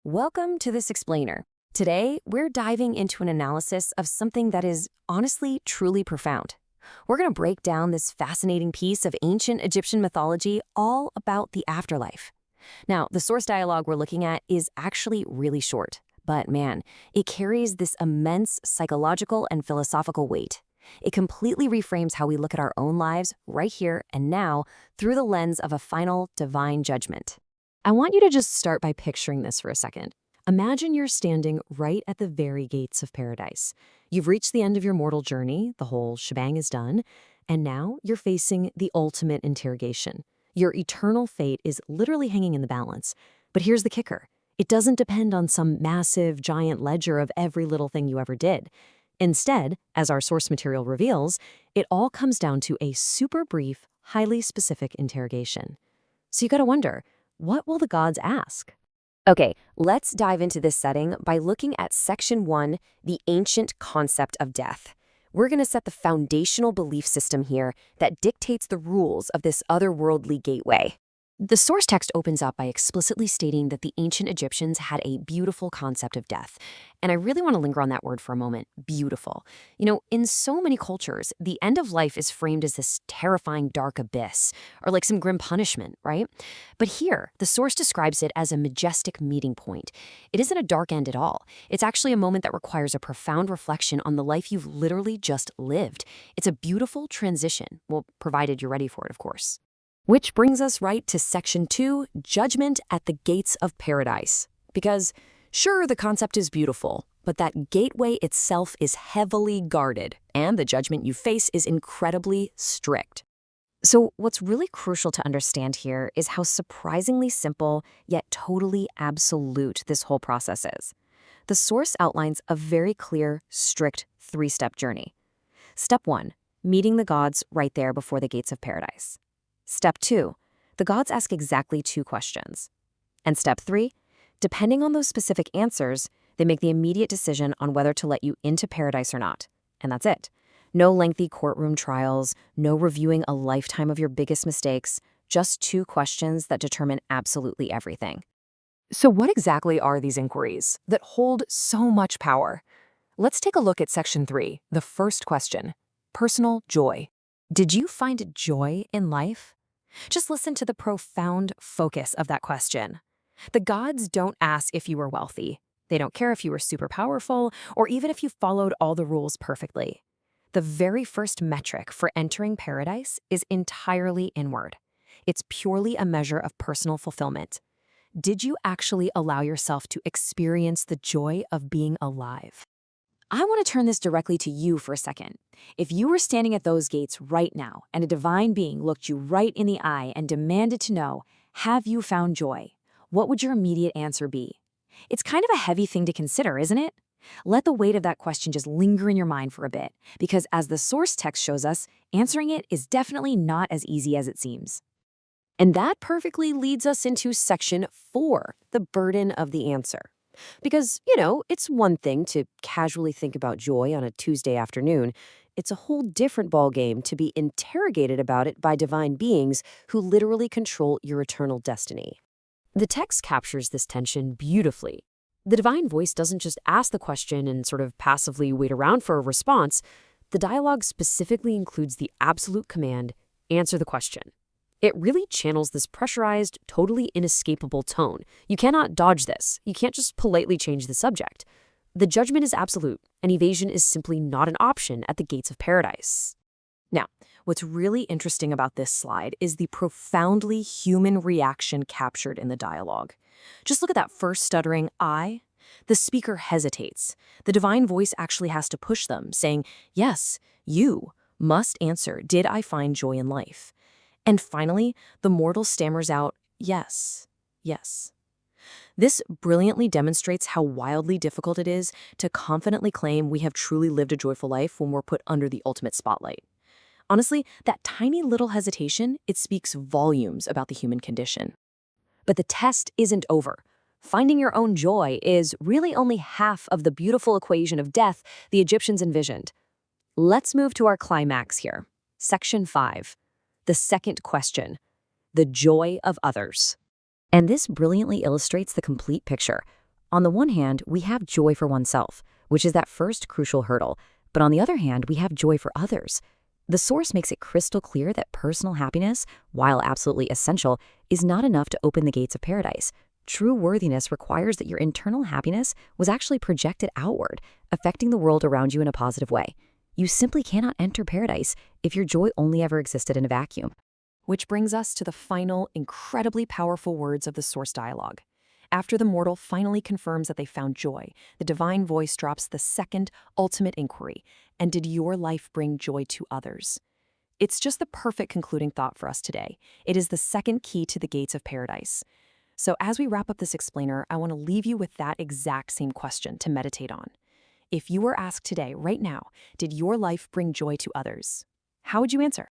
Welcome to this explainer. Today, we're diving into an analysis of something that is honestly truly profound. We're going to break down this fascinating piece of ancient Egyptian mythology all about the afterlife. Now, the source dialogue we're looking at is actually really short, but man, it carries this immense psychological and philosophical weight. It completely reframes how we look at our own lives right here and now through the lens of a final divine judgment. I want you to just start by picturing this for a second. Imagine you're standing right at the very gates of paradise. You've reached the end of your mortal journey, the whole shebang is done, and now you're facing the ultimate interrogation. Your eternal fate is literally hanging in the balance. But here's the kicker. It doesn't depend on some massive, giant ledger of every little thing you ever did. Instead, as our source material reveals, it all comes down to a super brief, highly specific interrogation. So you gotta wonder, what will the gods ask? Okay, let's dive into this setting by looking at Section 1, the ancient concept of death. We're going to set the foundational belief system here that dictates the rules of this otherworldly gateway. The source text opens up by explicitly stating that the ancient Egyptians had a beautiful concept of death. And I really want to linger on that word for a moment, beautiful. You know, in so many cultures, the end of life is framed as this terrifying dark abyss, or like some grim punishment, right? But here, the source describes it as a majestic meeting point. It isn't a dark end at all. It's actually a moment that requires a profound reflection on the life you've literally just lived. It's a beautiful transition, well, provided you're ready for it, of course. Which brings us right to Section 2, Judgment at the Gates of Paradise. Because, sure, the concept is beautiful, but that gateway itself is heavily guarded, and the judgment you face is incredibly strict. So what's really crucial to understand here is how surprisingly simple, yet totally absolute this whole process is. The source outlines a very clear, strict three-step journey. Step 1, meeting the gods right there before the gates of paradise. Step 2, the gods ask exactly 2 questions. And step 3, depending on those specific answers, they make the immediate decision on whether to let you into paradise or not. And that's it. No lengthy courtroom trials, no reviewing a lifetime of your biggest mistakes, just 2 questions that determine absolutely everything. So what exactly are these inquiries that hold so much power? Let's take a look at Section 3, the first question, personal joy. Did you find joy in life? Just listen to the profound focus of that question. The gods don't ask if you were wealthy. They don't care if you were super powerful or even if you followed all the rules perfectly. The very first metric for entering paradise is entirely inward. It's purely a measure of personal fulfillment. Did you actually allow yourself to experience the joy of being alive? I want to turn this directly to you for a second. If you were standing at those gates right now and a divine being looked you right in the eye and demanded to know, have you found joy? What would your immediate answer be? It's kind of a heavy thing to consider, isn't it? Let the weight of that question just linger in your mind for a bit, because as the source text shows us, answering it is definitely not as easy as it seems. And that perfectly leads us into Section 4, the burden of the answer. Because, it's one thing to casually think about joy on a Tuesday afternoon. It's a whole different ballgame to be interrogated about it by divine beings who literally control your eternal destiny. The text captures this tension beautifully. The divine voice doesn't just ask the question and sort of passively wait around for a response. The dialogue specifically includes the absolute command, answer the question. It really channels this pressurized, totally inescapable tone. You cannot dodge this. You can't just politely change the subject. The judgment is absolute, and evasion is simply not an option at the gates of paradise. Now, what's really interesting about this slide is the profoundly human reaction captured in the dialogue. Just look at that first stuttering I. The speaker hesitates. The divine voice actually has to push them, saying, yes, you must answer, did I find joy in life? And finally, the mortal stammers out, yes, yes. This brilliantly demonstrates how wildly difficult it is to confidently claim we have truly lived a joyful life when we're put under the ultimate spotlight. Honestly, that tiny little hesitation, it speaks volumes about the human condition. But the test isn't over. Finding your own joy is really only half of the beautiful equation of death the Egyptians envisioned. Let's move to our climax here. Section 5. The second question, the joy of others. And this brilliantly illustrates the complete picture. On the one hand, we have joy for oneself, which is that first crucial hurdle, but on the other hand, we have joy for others. The Source makes it crystal clear that personal happiness, while absolutely essential, is not enough to open the gates of paradise. True worthiness requires that your internal happiness was actually projected outward, affecting the world around you in a positive way. You simply cannot enter paradise if your joy only ever existed in a vacuum. Which brings us to the final, incredibly powerful words of the Source dialogue. After the mortal finally confirms that they found joy, the divine voice drops the second, ultimate inquiry: and did your life bring joy to others? It's just the perfect concluding thought for us today. It is the second key to the gates of paradise. So as we wrap up this explainer, I want to leave you with that exact same question to meditate on. If you were asked today, right now, did your life bring joy to others? How would you answer?